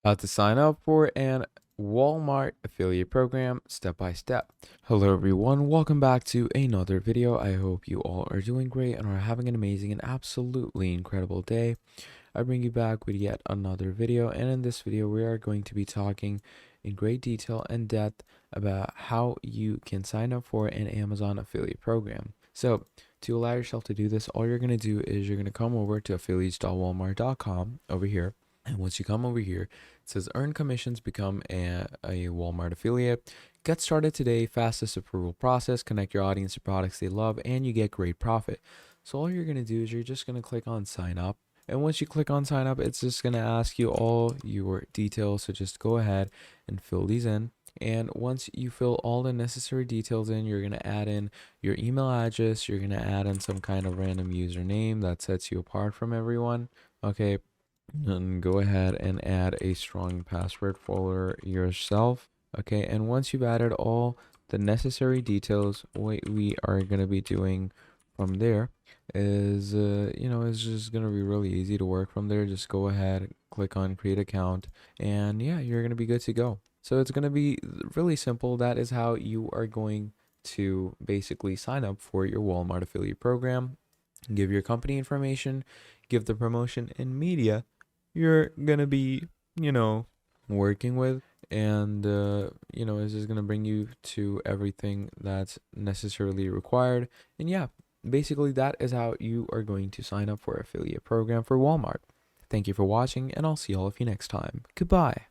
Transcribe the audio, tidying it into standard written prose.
How to sign up for an Walmart affiliate program step by step. Hello everyone, welcome back to another video. I hope you all are doing great and are having an amazing and absolutely incredible day. I bring you back with yet another video, and in this video we are going to be talking in great detail and depth about how you can sign up for an Amazon affiliate program. So to allow yourself to do this, all you're going to do is you're going to come over to affiliates.walmart.com over here. And once you come over here, it says earn commissions, become a Walmart affiliate. Get started today, fastest approval process, connect your audience to products they love, and you get great profit. So all you're going to do is you're just going to click on sign up. And once you click on sign up, it's just going to ask you all your details. So just go ahead and fill these in. And once you fill all the necessary details in, you're going to add in your email address. You're going to add in some kind of random username that sets you apart from everyone. Okay, and go ahead and add a strong password for yourself. Okay, and once you've added all the necessary details, what we are going to be doing from there is it's just going to be really easy to work from there. Just go ahead, click on create account, and yeah, you're going to be good to go. So it's going to be really simple. That is how you are going to basically sign up for your Walmart affiliate program. Give your company information, give the promotion and media you're gonna be, working with, and it's just gonna bring you to everything that's necessarily required. And yeah, basically that is how you are going to sign up for affiliate program for Walmart. Thank you for watching, and I'll see all of you next time. Goodbye.